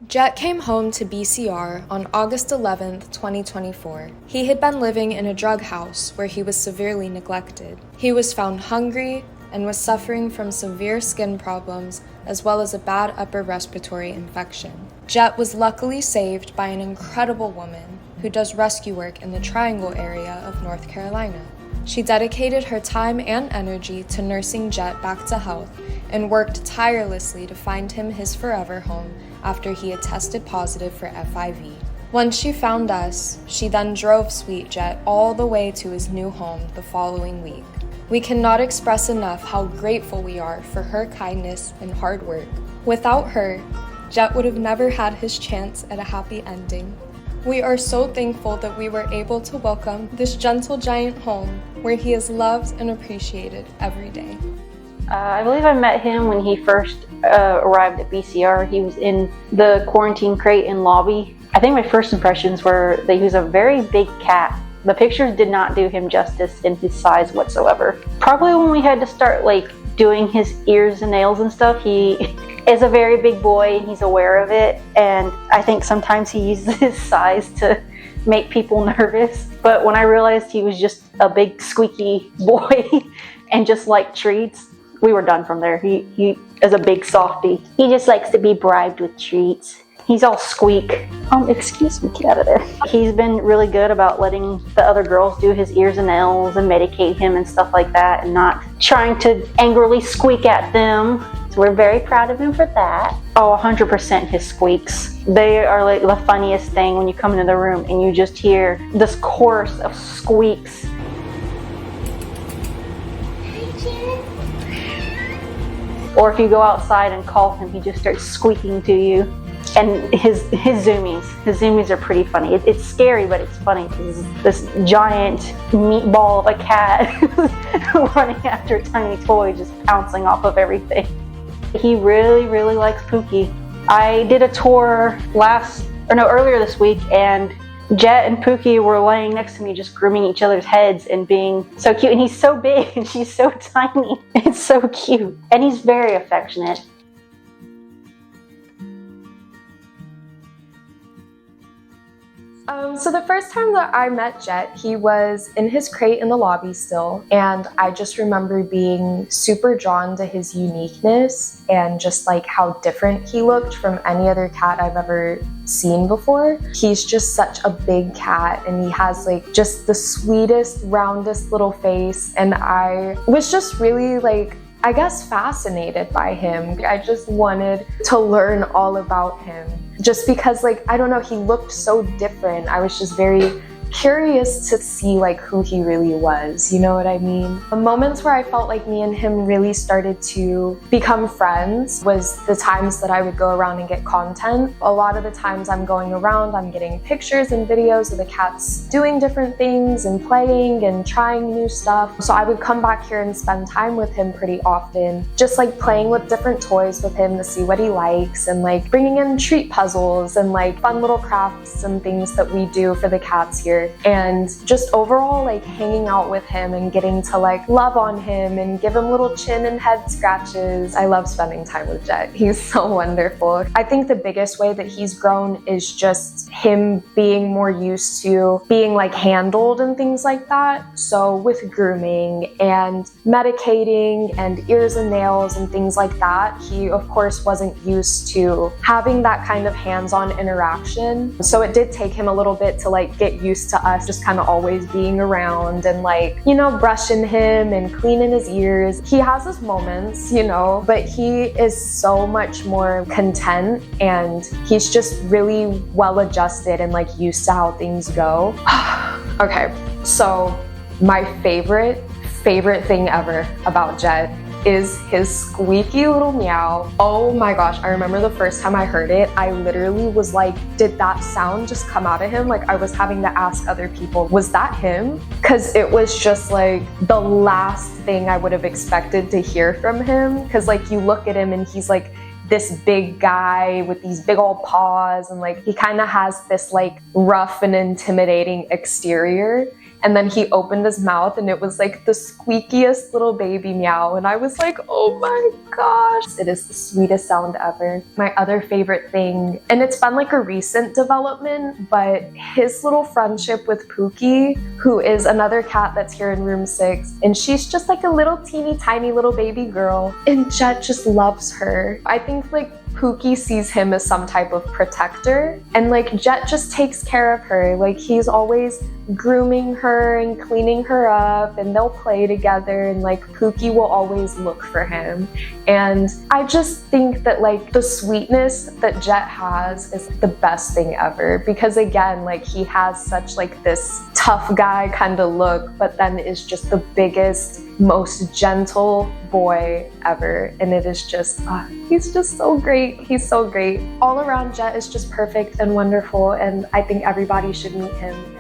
Jet came home to BCR on August 11, 2024. He had been living in a drug house where he was severely neglected. He was found hungry and was suffering from severe skin problems as well as a bad upper respiratory infection. Jet was luckily saved by an incredible woman who does rescue work in the Triangle area of North Carolina. She dedicated her time and energy to nursing Jet back to health and worked tirelessly to find him his forever home after he had tested positive for FIV. Once she found us, she then drove Sweet Jet all the way to his new home the following week. We cannot express enough how grateful we are for her kindness and hard work. Without her, Jet would have never had his chance at a happy ending. We are so thankful that we were able to welcome this gentle giant home where he is loved and appreciated every day. I believe I met him when he first arrived at BCR. He was in the quarantine crate in lobby. I think my first impressions were that he was a very big cat. The pictures did not do him justice in his size whatsoever. Probably when we had to start doing his ears and nails and stuff, he is a very big boy and he's aware of it. And I think sometimes he uses his size to make people nervous. But when I realized he was just a big squeaky boy and just liked treats, we were done from there. He is a big softie. He just likes to be bribed with treats. He's all squeak. Excuse me, get out of there. He's been really good about letting the other girls do his ears and nails and medicate him and stuff like that, and not trying to angrily squeak at them. So we're very proud of him for that. Oh, 100% his squeaks. They are the funniest thing when you come into the room and you just hear this chorus of squeaks. Or if you go outside and call him, he just starts squeaking to you. And his zoomies are pretty funny. It's scary, but it's funny because this giant meatball of a cat running after a tiny toy, just pouncing off of everything. He really, really likes Pookie. I did a tour earlier this week, and Jet and Pookie were laying next to me just grooming each other's heads and being so cute. And he's so big and she's so tiny. It's so cute. And he's very affectionate. So the first time that I met Jet, he was in his crate in the lobby still, and I just remember being super drawn to his uniqueness and just how different he looked from any other cat I've ever seen before. He's just such a big cat, and he has just the sweetest, roundest little face, and I was just really I guess fascinated by him. I just wanted to learn all about him just because I don't know, he looked so different. I was just very curious to see who he really was, you know what I mean? The moments where I felt like me and him really started to become friends was the times that I would go around and get content. A lot of the times I'm going around, I'm getting pictures and videos of the cats doing different things and playing and trying new stuff. So I would come back here and spend time with him pretty often, just playing with different toys with him to see what he likes, and bringing in treat puzzles and fun little crafts and things that we do for the cats here. And just overall hanging out with him and getting to love on him and give him little chin and head scratches. I love spending time with Jet. He's so wonderful. I think the biggest way that he's grown is just him being more used to being handled and things like that. So with grooming and medicating and ears and nails and things like that, he of course wasn't used to having that kind of hands-on interaction. So it did take him a little bit to get used to us just kind of always being around and brushing him and cleaning his ears. He has his moments, but he is so much more content, and he's just really well adjusted and used to how things go. Okay, so my favorite thing ever about Jet is his squeaky little meow. Oh my gosh, I remember the first time I heard it, I literally was did that sound just come out of him? I was having to ask other people, was that him? Because it was just the last thing I would have expected to hear from him. Because you look at him and he's this big guy with these big old paws, and he kind of has this rough and intimidating exterior. And then he opened his mouth and it was like the squeakiest little baby meow. And I was like, oh my gosh, it is the sweetest sound ever. My other favorite thing, and it's been like a recent development, but his little friendship with Pookie, who is another cat that's here in room 6. And she's just like a little teeny tiny little baby girl. And Jet just loves her. I think like Pookie sees him as some type of protector, and like Jet just takes care of her. Like he's always grooming her and cleaning her up, and they'll play together, and like Pookie will always look for him. And I just think that like the sweetness that Jet has is the best thing ever, because again, like he has such like this tough guy kind of look, but then is just the biggest, most gentle boy ever. And it is just, he's just so great. He's so great. All around, Jet is just perfect and wonderful, and I think everybody should meet him.